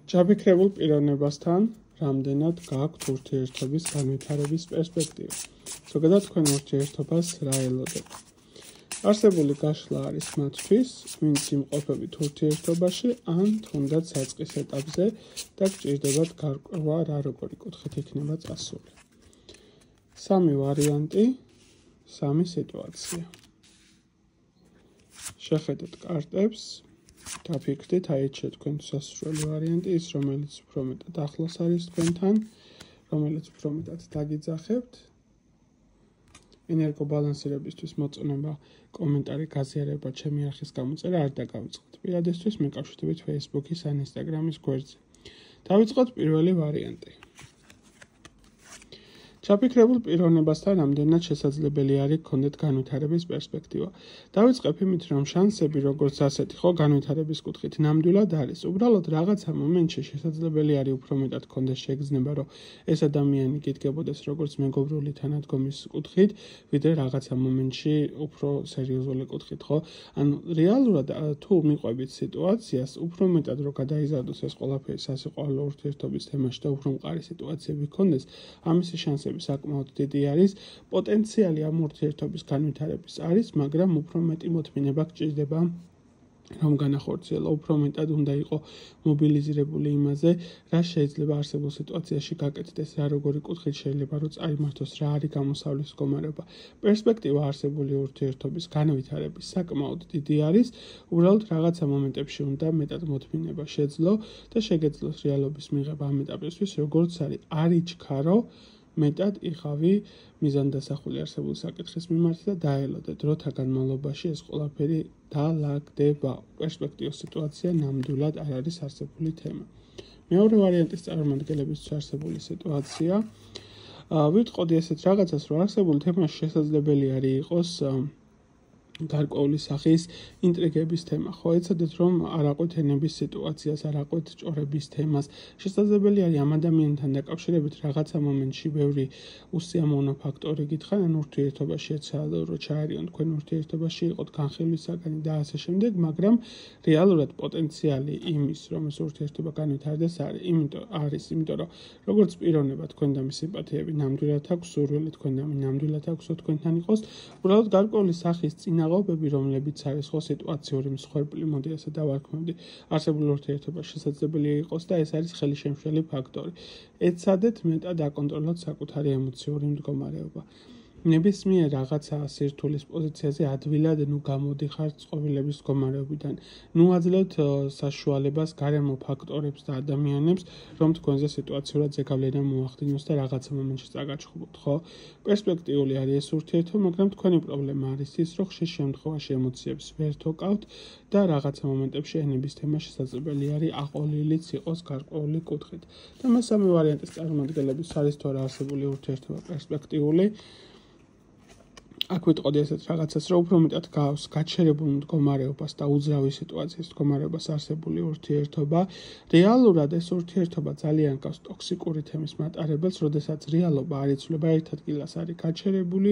ჩაფიქრებულ პიროვნებასთან რამდენად გააქვთ ურთიერთობის განვითარების პერსპექტივა. ზოგადად თქვენ ურთიერთობას რა ელოდება? არსებული გაშლა არის მათთვის, ვინც იმყოფებით ურთიერთობაში ან თუნდაც საწყის ეტაპზე და გჭირდებათ გარკვევა რა როგორი კუთხით იქნება წასული. სამი ვარიანტი, სამი სიტუაცია. შეხედეთ კარტებს, დაფიქრდით, აირჩიეთ თქვენთვის სასურველი ვარიანტი, ის რომელიც უფრო მეტად ახლოს არის თქვენთან, რომელიც უფრო მეტად დაგიძახებთ. ენერგობალანსირებისთვის მოწონება, კომენტარი, გაზიარება, ჩემი არხის გამოწერა არ დაგავიწყოთ. პირადისთვის მეკავშირდებით Facebook-ის ან Instagram-ის გვერდზე. დავიწყოთ პირველი ვარიანტი. ჩაფიქრებულ პიროვნებასთან რამდენად შესაძლებელი არის გქონდეთ განვითარების პერსპექტივა. დავიწყებ იმით, რომ შანსები როგორც ასეთი ხო განვითარების კუთხით ნამდვილად არის. უბრალოდ რაღაცა მომენტში შესაძლებელი არის უფრო მეტად გქონდეს შეგრძნება, რომ ეს ადამიანი გიდგებოდეს როგორც მეგობრული თანადგომის კუთხით, ვიდრე რაღაცა მომენტში უფრო სერიოზული კუთხით, ხო? ანუ რეალურად თუ მიყვებით სიტუაციას, უფრო მეტად რომ გადაიზარდოს ეს ყველაფერი სასიყვარულო ურთიერთობის თემაში და უფრო მყარი სიტუაციები გქონდეს, ამისი შანსები საკმაოდ დიდი არის. პოტენციალი ამ ურთიერთობის განვითარების არის, მაგრამ უფრო მეტი მოთმინება გჭირდება რომ განახორციელო, უფრო მეტად უნდა იყო მობილიზირებული იმაზე, რა შეიძლება არსებულ სიტუაციაში გაკეთდეს, რა როგორი კუთხით შეიძლება რომ წაიმართოს, რა არის გამოსავლის მდგომარეობა. პერსპექტივა არსებული ურთიერთობის განვითარების საკმაოდ დიდი არის, უბრალოდ რაღაცა მომენტებში უნდა მეტად მოთმინება შეძლო და შეგეძლოს რეალობის მიღება ამ ეტაპისთვის, როგორც არ იჩქარო მეტად იყავი მიზანდასახული არსებული საკითხის მიმართ და დაელოდე დროთა განმავლობაში ეს ყველაფერი დალაგდება. პერსპექტივის სიტუაცია ნამდვილად არ არის არსებული თემა. მეორე ვარიანტის წარმომადგენლებისთვის არსებული სიტუაცია. ვიტყოდი ესეთ რაღაცას, რომ არსებული თემაში შესაძლებელი არის იყოს გარკვეული სახის ინტრიგების თემა. ხო, ეცადეთ რომ არ აყვეთ ენების სიტუაციას, არ აყვეთ ჭორების თემას. შესაძლებელი არის ამ ადამიანთან დაკავშირებით რაღაცა მომენტში ბევრი უსიამოვნო ფაქტორი გითხრან, ან ურთიერთობაში ეცადეთ რომ ჩაერიონ თქვენ ურთიერთობაში, იყოთ განხილვის საგანი და ასე შემდეგ, მაგრამ რეალურად პოტენციალი იმის, რომ ეს ურთიერთობა განვითარდეს იმიტომ რომ როგორც პიროვნება თქვენ და მის სიმპათიები ნამდვილად აქვს, სურვილი თქვენ და ნამდვილად აქვს თქვენთან იყოს, უბრალოდ გარკვეული სახის წინაღობები, რომლებიც არის ხო სიტუაციური მსხვერპლი, მოდი ასე დავარქმევდი, არსებულ ურთიერთობაში შესაძლებელი იყოს და ეს არის ხელისშემშელი ფაქტორი. ეცადეთ მეტად აკონტროლოთ საკუთარი ემოციური მდგომარეობა. ნებისმიერ რაღაცა სირთულის პოზიციაზე ადვილად გამოდიხართ წყობილების მდგომარეობიდან. აძლევთ საშუალებას გარემო ფაქტორებს და ადამიანებს, რომ თქვენზე სიტუაციურად ზეგავლენა მოახდინოს და რაღაცა მომენტში წაგაჩხუბოთ, ხო? პერსპექტიული არის ეს ურთიერთობა, მაგრამ თქვენი პრობლემა არის ის, რომ ხშირ შემთხვევაში ემოციებს ვერ თოკავთ და რაღაცა მომენტებში ენების თემა შესაძლებელი არის აყოლილიც იყოს გარკვეული კუთხით. და მესამე ვარიანტის წარმომადგენლების არის თუ არა არსებული ურთიერთობა პერსპექტიული. აქ ვიტყოდი ესეთ რაღაცას, რომ უფრო მეტად გავს გაჩერებულ მდგომარეობას და უძრავი სიტუაციის მდგომარეობას არსებული ურთიერთობა. რეალურად ეს ურთიერთობა ძალიან გავს ტოქსიკური თემის მატარებელს, როდესაც რეალობა არ იცვლება, ერთ ადგილას არის გაჩერებული,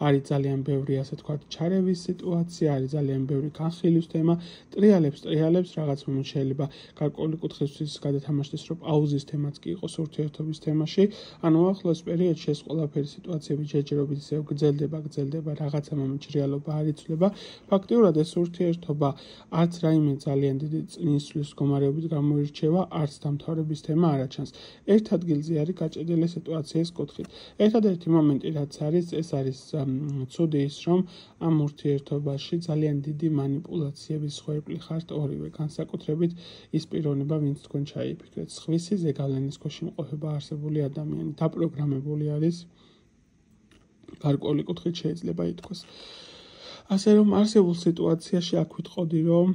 არის ძალიან ბევრი ასე თქვათ ჩარევის სიტუაცია, არის ძალიან ბევრი განხილვის თემა, ტრიალებს რაღაც მომენტში შეიძლება გარკვეული კუთხისთვის გადათამაშდეს, რომ პაუზის თემაც კი იყოს ურთიერთობის თემაში. ანუ ახლოს პერიოდში ეს ყველაფერი სიტუაციები ჯერჯერობით ისე გრძელდება რაღაცა მომენტში რეალობა არ იცვლება. ფაქტიურად ეს ურთიერთობა არც რაიმე ძალიან დიდი წინსვლის მდგომარეობით გამოირჩევა, არც დამთავრების თემა არ აჩანს. ერთ ადგილზე არის გაჭედილი სიტუაციის კუთხით. ერთადერთი მომენტი რაც არის, ეს არის ცუდი ის, რომ ამ ურთიერთობაში ძალიან დიდი манипуляციების ხვერპლი ხართ ორივე, განსაკუთრებით ის პიროვნება, ვინც თქვენ ჩაიფიქრეთ. სხვისი ზეგავლენის ქვეშ იმყოფება არსებული ადამიანი, დაპროგრამებული არის გარკვეული კუთხით შეიძლება ითქვას. ასე რომ არსებულ სიტუაციაში აქ ვიტყოდი, რომ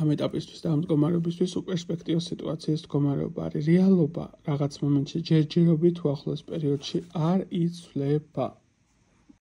ამ ეტაპისთვის და ამ მდგომარეობისთვის უპერსპექტიო სიტუაციის მდგომარეობა არის. რეალობა რაღაც მომენტში ჯერჯერობით თუ ახლოს პერიოდში არ იცვლება.